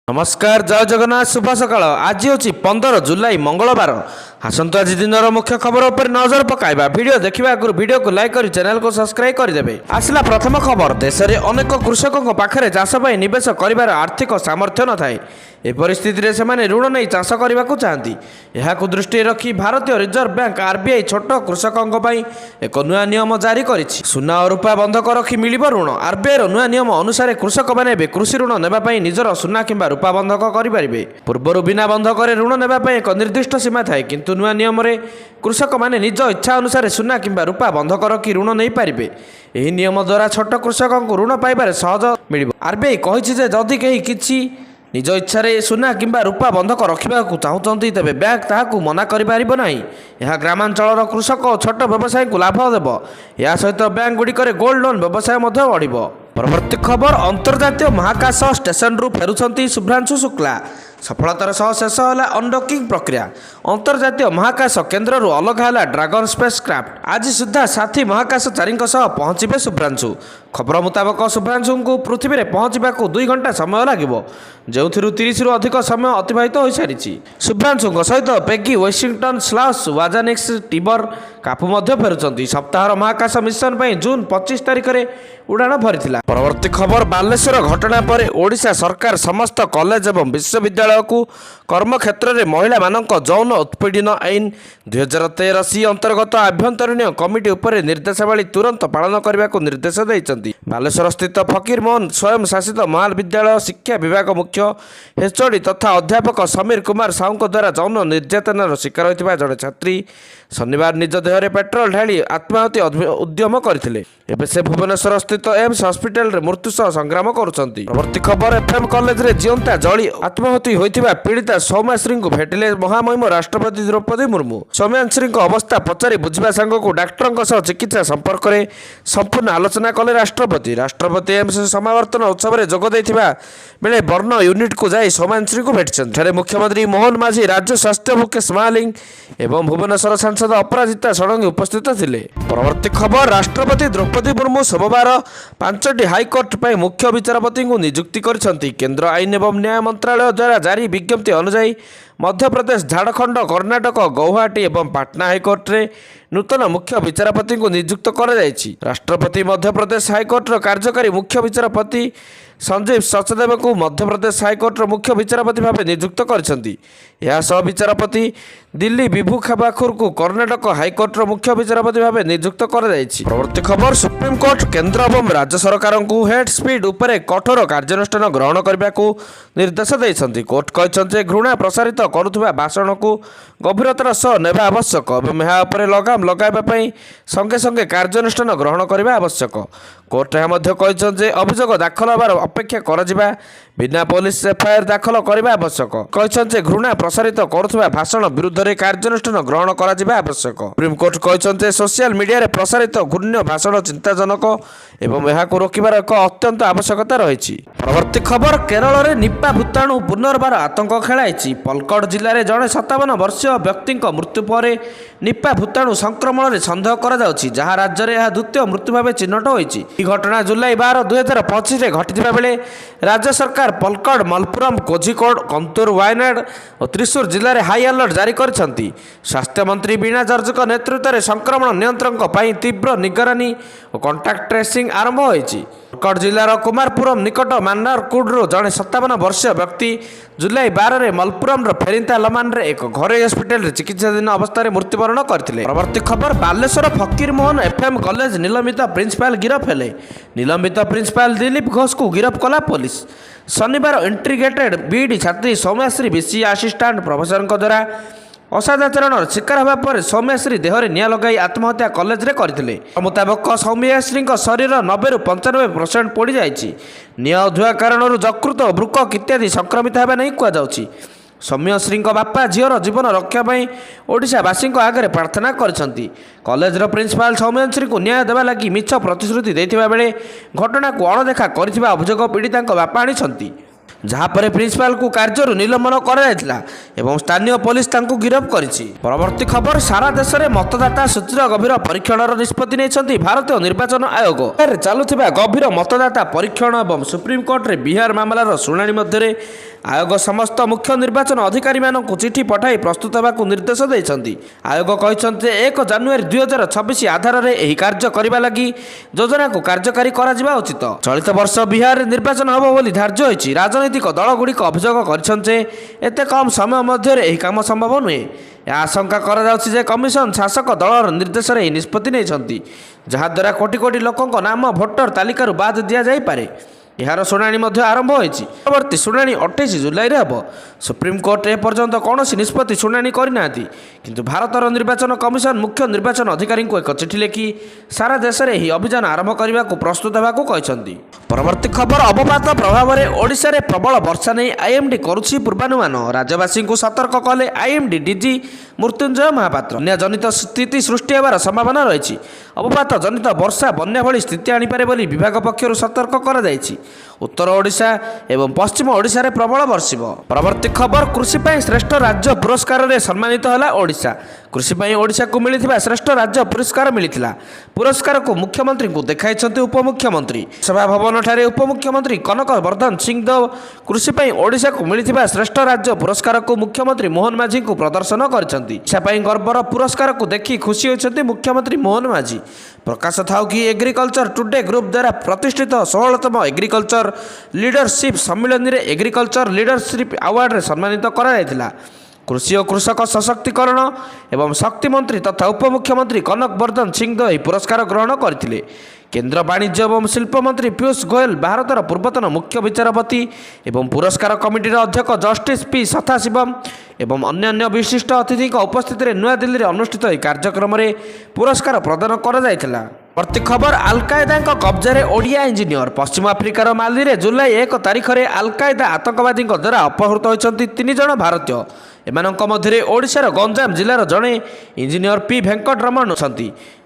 नमस्कार जय जगन्नाथ शुभ सकाळ आज हूँ 15 जुलाई मंगलवार आसतु आज दिन मुख्य खबर उपर नजर पकाइबा वीडियो देखा आगु वीडियो को लाइक कर चैनल को सब्सक्राइब करदेवे। आसला प्रथम खबर देश में अनेक कृषकों पाखे चाष निवेश कर आर्थिक सामर्थ्य न थाए ए परिस्थिति से ऋण नहीं चाष करने को चाहती यह दृष्टि रखी भारतीय रिजर्व बैंक आरबीआई छोट कृषकों एक नुआ नियम जारी कर सुना और रूपा बंधक रखी मिल ऋण आरबीआई नुआ नियम अनुसार कृषक मैंने कृषि ऋण नापी निजर सुना कि रूपा बंधक करेंगे। पूर्वर बिना बंधक ऋण नापी एक निर्दिष्ट सीमा थाए किंतु नुआ नियम कृषक मैंने निज इच्छा अनुसार सुना कि रूपा बंधक रखी ऋण नहीं पारे। यह नियम द्वारा छोट कृषकों ऋण पाइबार सहज मिल। आरबीआई कही जदि कहीं किसी निज इच्छा सुना कि रूपा बंधक रखा चाहते तेज बैंक ताकू मना करना। यह ग्रामांचल कृषक और छोट व्यवसायी को लाभ देव। या सहित बैंक गुड़िक गोल्ड लोन व्यवसाय बढ़। परवर्ती खबर अंतर्जातीय महाकाश स्टेशन रु फेरुंट शुभ्रांशु शुक्ला सफलतार सह शेष है अनडकिंग प्रक्रिया। अंतर्जातीय महाकाश केन्द्र अलग है ड्रागन स्पेस क्राफ्ट। आज सुधा साथी महाकाशचारी पहुंचे शुभ्रांशु। खबर मुताबक शुभ्रांशु को पृथ्वी में पहुंचा 2 घंटा समय लगे जो 30 रु अधिक समय अतिबाहित हो सारी। शुभ्रांशु सहित पेगी वाशिंगटन स्लास वाजानिक्स टिबर कापू फेरुंट। सप्ताहर महाकाश मिशन पर जून 25 तारिख में उड़ाण भरी। परवर्ती खबर बालेश्वर घटना पर ओडिशा सरकार समस्त कॉलेज एवं विश्वविद्यालय को कर्मक्षेत्र में महिला मानक यौन उत्पीड़न आईन 2013 सी अंतर्गत आभ्यंतरीण कमिटी उपर निर्देशावली तुरंत पालन करने को निर्देश देते। बालेश्वर स्थित फकीर मोहन स्वयं शासित महाविद्यालय शिक्षा विभाग मुख्य एचओडी तथा अध्यापक समीर कुमार साहू द्वारा यौन निर्यातनार शिकार होता जड़े छात्री शनिवार निज देह पेट्रोल ढाली आत्माहुति उद्यम करते। एवं से भुवनेश्वर स्थित एम्स हस्पिटाल मृत्यु सह संग्राम करुछंती। परवर्ती खबर एफएम कॉलेज रे जीवंता जली आत्माहुति होइथिबा पीड़िता सौम्याश्री को भेटिले महामहिम राष्ट्रपति द्रौपदी मुर्मू। सौम्याश्री अवस्था पचारि बुझा सांग को डाक्टर चिकित्सा संपर्क में संपूर्ण आलोचना कले राष्ट्रपति एम्स समावर्तन उत्सव में जोग देथिबा बेले बर्ण यूनिट को जाई सौम्याश्री को भेटिछंती। मुख्यमंत्री मोहन माझी राज्य स्वास्थ्य मुकेश महालिंग एवं भुवनेश्वर सांसद अपराजिता षडंगी उपस्थित थिले। परवर्ती खबर राष्ट्रपति द्रौपदी मुर्मू सोमवार 5टी हाईकोर्ट पर मुख्य विचारपति को नियुक्ति करिसेंती। केंद्र आईन एवं न्याय मंत्रालय द्वारा जारी विज्ञप्ति अनुसार मध्यप्रदेश झारखंड कर्णाटक गौहाटी एवं पाटना हाईकोर्ट रे नूतन मुख्य विचारपति को नियुक्त कर राष्ट्रपति मध्यप्रदेश हाईकोर्टर कार्यकारी मुख्य विचारपति संजीव सचदेव को मध्यप्रदेश हाईकोर्टर मुख्य विचारपति भाव नियुक्त कर विचारपति दिल्ली विभू खाबाखुर को कर्णाटक हाईकोर्टर मुख्य विचारपति भाव नियुक्त कर। परवर्ती खबर सुप्रीमकोर्ट केंद्र एवं राज्य सरकार को हेड स्पीड उपर कठोर कार्यानुष्ठान ग्रहण करने को निर्देश देते। कोर्ट कहते घृणा प्रसारित करुवा भाषण को गभीरतार सह नेबा आवश्यक एवं यहाँ लगाम लगाइबापी संगे संगे कार्यानुष्ठान ग्रहण करने आवश्यक। कोर्ट यह अभियोग दाखल होबार अपेक्षा करा बिना पुलिस एफआईआर दाखल करने आवश्यक। कहते घृणा प्रसारित करुवा भाषण विरुद्ध में कार्यानुष्ठान ग्रहण करा आवश्यक। सुप्रीमकोर्ट कहते सोशल मीडिया प्रसारित घृण्य भाषण चिंताजनक एवं यह रोकबार एक अत्यंत आवश्यकता रही। परवर्ती खबर केरल में निपा भूताणु पुनर्बार आतंक खेलाई। पलक्कड़ जिले में जड़े 57 वर्षीय व्यक्ति मृत्यु पर निपा भूताणु संक्रमण में सन्देह करा जहाँ राज्य में यह द्वितीय मृत्यु भाव चिन्हट होती। घटना जुलाई 12 2025 में घटिता बेले राज्य सरकार पलक्कड़ मलपुरम कोझिकोड कंतूर वायनाड और त्रिशूर जिले में हाई अलर्ट जारी करछंती। स्वास्थ्य मंत्री वीणा जॉर्ज नेतृत्व में संक्रमण नियंत्रण तीव्र निगरानी और कॉन्टाक्ट ट्रेसिंग आरंभ होती। पलक्कड़ जिलार कुमारपुरम निकट मान्नारकुडु जड़े 57 वर्षीय व्यक्ति जुलाई 12 में मलपुरम फेरिंता लमान एक घरोई हस्पिटाल चिकित्साधीन अवस्था मृत्युवरण करते। परवर्ती खबर बालेश्वर फकीर मोहन एफएम कॉलेज निलंबित प्रिंसिपाल गिरफ हेले। निलंबित प्रिंसिपाल दिलीप घोष को गिरफ कला पुलिस। शनिवार integrated BD छात्री सौम्याश्री BC assistant professor द्वारा असदाचरण शिकार होगा पर सौम्याश्री देहरे निआं लगाई आत्महत्या कॉलेज रे करथिले। मुताबक सौम्याश्री शरीर 90 ରୁ 95% पोड़ी जाइछि। निआं धुआ कारण यकृत वृक्क इत्यादि संक्रमित होगा नहीं कहुछि। सौम्यश्री बापा झीर जीवन रक्षा ओडिशावासी आगे प्रार्थना करछंती। कॉलेजर प्रिंसिपाल सौम्यश्री को न्याय देवा लगी मिछ प्रतिश्रुति देथिबा बेले घटना को अणदेखा करथिबा अभियोग पीड़िता बापा आनिछंती। जहाँपर प्रिंसिपाल को कार्य निलंबन कर स्थानीय पुलिस गिरफ करिछि। परवर्ती खबर सारा देश में मतदाता सूचीर गभीर परीक्षण निष्पत्ति नहीं भारतीय निर्वाचन आयोग। चलुवा गभीर मतदाता परीक्षण और सुप्रीमकोर्ट रे बिहार मामलार शुणाणी मध्य आयोग समस्त मुख्य निर्वाचन अधिकारी मानक चिठी पठाई प्रस्तुत होगा निर्देश देते। आयोग कहते 1 जानुआरी 2026 आधार में यह कार्य करने लगी योजना को कार्यकारी करा उचित। चलित वर्ष बिहार निर्वाचन हम बोली धार्य होती। राजनैतिक दलगुड़िक अभियोग करते कम समय मध्य यह काम संभव नुहे। आशंका कर कमिशन शासक दलर निर्देश में निष्पत्ति नहीं जहाद्वारा कोटी कोटी लोकों नाम भोटर तालिकार बाद दि जापे। यार शुणाणी आरंभ होती। परवर्ती शुणाणी 28 जुलाई हम। सुप्रीमकोर्ट एपर्यंत कौन निष्पत्ति शुणाणी करना किंतु भारतर निर्वाचन कमिशन मुख्य निर्वाचन अधिकारी को एक चिठी लिखि सारा देश में यह अभियान आरंभ करने को प्रस्तुत होगा कहते। परवर्ती खबर अवपात प्रभाव में ओडिशा रे प्रबल वर्षा नहीं आईएमडी करुछि पूर्वानुमान। राज्यवासी को सतर्क कले आईएमडी डीजी मृत्युंजय महापात्र। बन्या जनित स्थिति सृष्टि होवार संभावना रही। अवपात जनित वर्षा बन्या भली स्थिति आनीपारे बोली विभाग पक्षर सतर्क कर जायछि। उत्तर ओडिशा एवं पश्चिम ओडिशा रे प्रबल वर्षिब। परवर्ती खबर कृषि पर श्रेष्ठ राज्य पुरस्कार रे सम्मानित होला ओडिशा। कृषि पर ओडिशा को मिलिथिबा श्रेष्ठ राज्य पुरस्कार मिलिथिला। पुरस्कार को मुख्यमंत्री को देखाइछन्ति उपमुख्यमंत्री। सभा भवन ठारे उपमुख्यमंत्री कनक वर्धन सिंह देव कृषि पर ओडिशा को मिलिथिबा श्रेष्ठ राज्य पुरस्कार को मुख्यमंत्री मोहन माझी को प्रदर्शन करछन्ति। ओडिशा पर गर्वर पुरस्कार को देखि खुशी होइछन्ति मुख्यमंत्री मोहन माझी। प्रकाश थाउ कि एग्रीकल्चर टुडे ग्रुप द्वारा प्रतिष्ठित 16तम एग्रीकल्चर लीडरशिप सम्मेलन में एग्रीकल्चर लीडरशिप अवार्ड रे सम्मानित करा जायतिला। कृषि और कृषक सशक्तिकरण एवं शक्ति मंत्री तथा उपमुख्यमंत्री कनक वर्धन सिंह देव पुरस्कार ग्रहण करथिले। केंद्र वाणिज्य एवं शिल्प मंत्री पीयूष गोयल भारतर पूर्वतन मुख्य विचारपति एवं पुरस्कार कमिटीर अध्यक्ष जस्टिस पी सथाशिवम एवं अन्य विशिष्ट अतिथि उपस्थित में नूआ दिल्ली में अनुष्ठित कार्यक्रम में पुरस्कार प्रदान कर जायतिला। प्रति खबर अलकायदा कब्जा ओडिया इंजीनियर। पश्चिम आफ्रिकार माली में जुलाई 1 तारिख में अलकायदा आतंकवादी द्वारा अपहृत होती 3 जन भारतीय। एमानक मध्य ओडिशार गंजाम जिलार जड़े इंजीनियर पी वेंकटरमण अच्छा।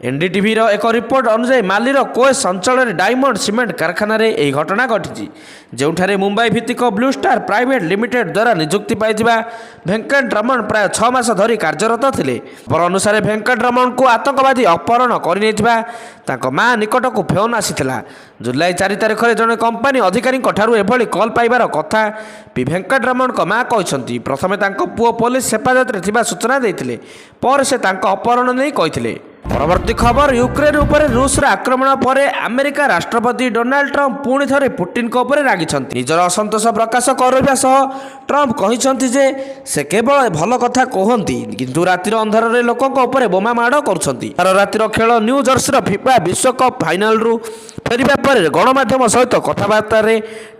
एनडीटीवी एक रिपोर्ट अनुसार मालीर कोएस अंचल डायमंड सीमेंट कारखाना यह घटना घटी जो मुंबई भित्तिक ब्लू स्टार प्राइवेट लिमिटेड द्वारा नियुक्ति पाइथिबा वेंकटरमण प्राय 6 मास धरी कार्यरत थिले। खबर अनुसार वेंकटरमण को आतंकवादी अपहरण कर माँ निकट को फोन आसीथिला। जुलाई 4 तारिख में जड़े कंपानी अधिकारी एभली कॉल पाइबार कथा पी वेंकटरमण माँ कहते। प्रथमे पुओ पुलिस हेफाजत में सूचना देते पर से अपहरण नहीं कहते। परवर्ती खबर यूक्रेन उपर रूस आक्रमण पर अमेरिका राष्ट्रपति डोनाल्ड ट्रंप पुणी थे पुटिन रागी निजर असंतोष प्रकाश करने सह ट्रंप कहते से केवल भल कथा कहती किंतु रातिर अंधार लोकों बोमा माड़ कर। रातिर खेल न्यू जर्सीर फिफा विश्वकप फाइनाल रु फेरिबा पर गणमाध्यम सहित कथबार्ता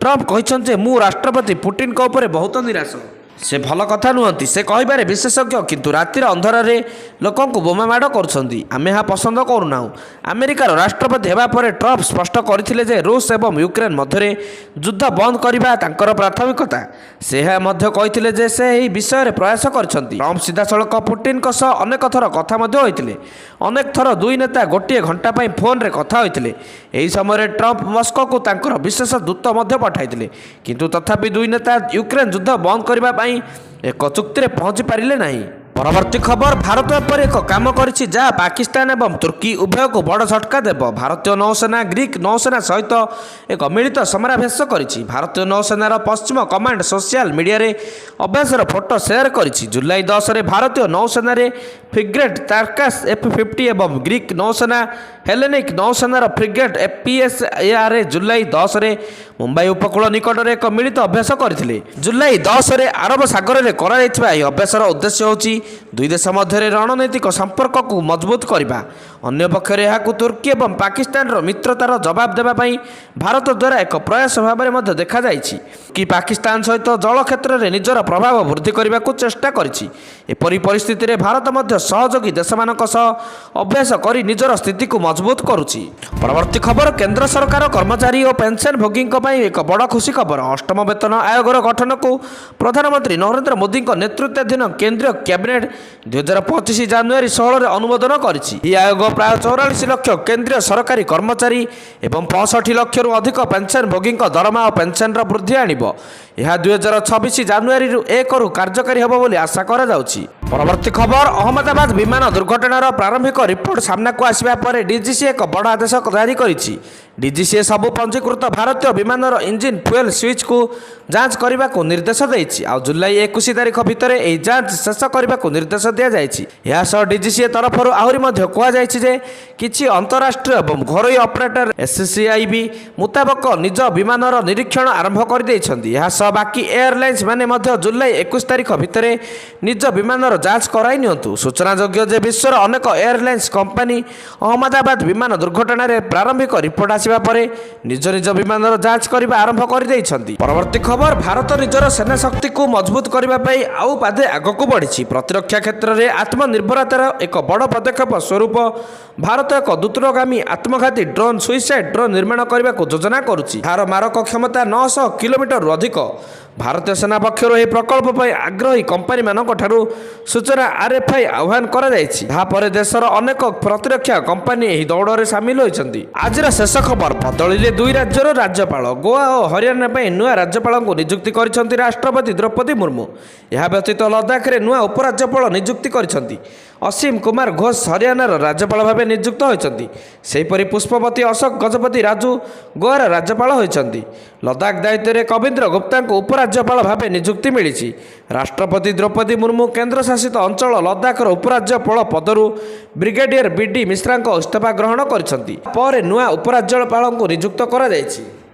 ट्रंप कहते मु राष्ट्रपति पुटिन बहुत निराश। से भल कथा नुहति से कहबारे विशेषज्ञ किंतु रातिर अंधार लोकों बोमा माड़ करें यहाँ पसंद करूना। अमेरिकार राष्ट्रपति होगा पर ट्रंप स्पष्ट करते रूस एवं यूक्रेन मध्य युद्ध बंद करने प्राथमिकता। से कहते से यह विषय प्रयास कर। ट्रंप सीधासख पुटिन अनेक थर कथा होते अनेक थर दुई नेता गोटे घंटा फोन रे कथा होते। यही समय ट्रंप मस्को को विशेष दूत पठाई किंतु तथापि दुई नेता यूक्रेन युद्ध बंद करने एक चुक्ति पहुंची पारे नहीं। परवर्ती खबर भारत पर एक काम करिछि जहाँ पाकिस्तान एवं तुर्की उभय को बड़ झटका देव। भारतीय नौसेना ग्रीक नौसेना सहित एक मिलित समराभ्यास करिछि। भारतीय नौसेनार पश्चिम कमांड सोशल मीडिया रे अभ्यासर फोटो शेयर करिछि। जुलाई 10 रे भारतीय नौसेना फ्रिगेट तार्कास F-50 एवं ग्रीक नौसेना हेलेनिक नौसेनार फ्रिगेट FPSAR जुलाई 10 रे मुंबई उपकूल निकट में एक मिलित अभ्यास करथिले। जुलाई 10 रे अरब सागर में करा अभ्यासर उद्देश्य होछि दुई देश मध्य रणनैतिक संपर्क को मजबूत करने। अन्य पक्षरे यहाँ तुर्की एवं पाकिस्तान मित्रतार जवाब देवाई भारत द्वारा एक प्रयास भाव में देखा जाइछि कि पाकिस्तान सहित जल क्षेत्र में निजर प्रभाव वृद्धि करने को चेष्टा करिछि। एपरी परिस्थिति रे भारत मध्य सहयोगी देश मानक सह अभ्यास करी निजर स्थिति को मजबूत करुछि। परवर्ती खबर केंद्र सरकार कर्मचारी और पेंशन भोगी एक बड़ खुशी खबर। अष्टम वेतन आयोगर गठन को प्रधानमंत्री नरेंद्र मोदी नेतृत्वाधीन केंद्रीय कैबिनेट 2025 जानुआरी 16 अनुमोदन करिछि। यह आयोग प्राय 44 लाख केंद्रीय सरकारी कर्मचारी एवं 65 लाख अधिक पेंशन भोगी दरमा और पेंशन वृद्धि आनिब। यह 2026 जानुआरी 1 रु कार्यकारी होब बोली आशा करा जाउछि। परवर्ती खबर अहमदाबाद विमान दुर्घटनार प्रारंभिक रिपोर्ट सामना को आसिबा पर डीजीसी एक बड़ आदेश जारी करिछि। ଡିଜିସିଏ ସବୁ ପଞ୍ଜୀକୃତ ଭାରତୀୟ ବିମାନର ଇଞ୍ଜିନ୍ ଫୁଏଲ୍ ସୁଇଚ୍କୁ ଯାଞ୍ଚ କରିବାକୁ ନିର୍ଦ୍ଦେଶ ଦେଇଛି। ଆଉ ଜୁଲାଇ 21 ତାରିଖ ଭିତରେ ଏହି ଯାଞ୍ଚ ଶେଷ କରିବାକୁ ନିର୍ଦ୍ଦେଶ ଦିଆଯାଇଛି। ଏହା ସହ ଡିଜିସିଏ ତରଫରୁ ଆହୁରି ମଧ୍ୟ କୁହାଯାଇଛି ଯେ କିଛି ଅନ୍ତରାଷ୍ଟ୍ରୀୟ ଏବଂ ଘରୋଇ ଅପରେଟର ଏସ୍ସିଆଇବି ମୁତାବକ ନିଜ ବିମାନର ନିରୀକ୍ଷଣ ଆରମ୍ଭ କରିଦେଇଛନ୍ତି। ଏହା ସହ ବାକି ଏୟାରଲାଇନ୍ସ ମାନେ ମଧ୍ୟ ଜୁଲାଇ 21 ତାରିଖ ଭିତରେ ନିଜ ବିମାନର ଯାଞ୍ଚ କରାଇ ନିଅନ୍ତୁ। ସୂଚନାଯୋଗ୍ୟ ଯେ ବିଶ୍ୱର ଅନେକ ଏୟାରଲାଇନ୍ସ କମ୍ପାନୀ ଅହମ୍ମଦାବାଦ ବିମାନ ଦୁର୍ଘଟଣାରେ ପ୍ରାରମ୍ଭିକ ରିପୋର୍ଟ ଆସିବା ପରେ ନିଜ ବିମାନର ଯାଞ୍ଚ କରିବା ଆରମ୍ଭ କରିଦେଇଛନ୍ତି। ପରବର୍ତ୍ତୀ ଖବର, ଭାରତ ନିଜର ସେନା ଶକ୍ତିକୁ ମଜବୁତ କରିବା ପାଇଁ ଆଉ ପାଦେ ଆଗକୁ ବଢ଼ିଛି। ପ୍ରତିରକ୍ଷା କ୍ଷେତ୍ରରେ ଆତ୍ମନିର୍ଭରତାର ଏକ ବଡ଼ ପଦକ୍ଷେପ ସ୍ୱରୂପ ଭାରତ ଏକ ଦ୍ରୁତଗାମୀ ଆତ୍ମଘାତୀ ଡ୍ରୋନ୍ ସୁଇସାଇଡ୍ ଡ୍ରୋନ୍ ନିର୍ମାଣ କରିବାକୁ ଯୋଜନା କରୁଛି। ଏହାର ମାରକ କ୍ଷମତା 900 କିଲୋମିଟରରୁ ଅଧିକ। ଭାରତୀୟ ସେନା ପକ୍ଷରୁ ଏହି ପ୍ରକଳ୍ପ ପାଇଁ ଆଗ୍ରହୀ କମ୍ପାନୀମାନଙ୍କ ଠାରୁ ସୂଚନା RFI ଆହ୍ୱାନ କରାଯାଇଛି। ଏହାପରେ ଦେଶର ଅନେକ ପ୍ରତିରକ୍ଷା କମ୍ପାନୀ ଏହି ଦୌଡ଼ରେ ସାମିଲ ହୋଇଛନ୍ତି। ଆଜିର ଶେଷ ଖବର, ବଦଳିଲେ ଦୁଇ ରାଜ୍ୟର ରାଜ୍ୟପାଳ। ଗୋଆ ଓ ହରିୟାଣା ପାଇଁ ନୂଆ ରାଜ୍ୟପାଳଙ୍କୁ ନିଯୁକ୍ତି କରିଛନ୍ତି ରାଷ୍ଟ୍ରପତି ଦ୍ରୌପଦୀ ମୁର୍ମୁ। ଏହା ବ୍ୟତୀତ ଲଦାଖରେ ନୂଆ ଉପରାଜ୍ୟପାଳ ନିଯୁକ୍ତି କରିଛନ୍ତି। ଅସୀମ କୁମାର ଘୋଷ ହରିୟାଣାର ରାଜ୍ୟପାଳ ଭାବେ ନିଯୁକ୍ତ ହୋଇଛନ୍ତି। ସେହିପରି ପୁଷ୍ପବତୀ ଅଶୋକ ଗଜପତି ରାଜୁ ଗୋଆର ରାଜ୍ୟପାଳ ହୋଇଛନ୍ତି। ଲଦାଖ ଦାୟିତ୍ୱରେ କବୀନ୍ଦ୍ର ଗୁପ୍ତାଙ୍କୁ ଉପରାଜ୍ୟପାଳ ଭାବେ ନିଯୁକ୍ତି ମିଳିଛି। ରାଷ୍ଟ୍ରପତି ଦ୍ରୌପଦୀ ମୁର୍ମୁ କେନ୍ଦ୍ରଶାସିତ ଅଞ୍ଚଳ ଲଦାଖର ଉପରାଜ୍ୟପାଳ ପଦରୁ ବ୍ରିଗେଡିୟର BD ମିଶ୍ରାଙ୍କ ଇସ୍ତଫା ଗ୍ରହଣ କରିଛନ୍ତି। ପରେ ନୂଆ ଉପରାଜ୍ୟପାଳଙ୍କୁ ନିଯୁକ୍ତ କରାଯାଇଛି।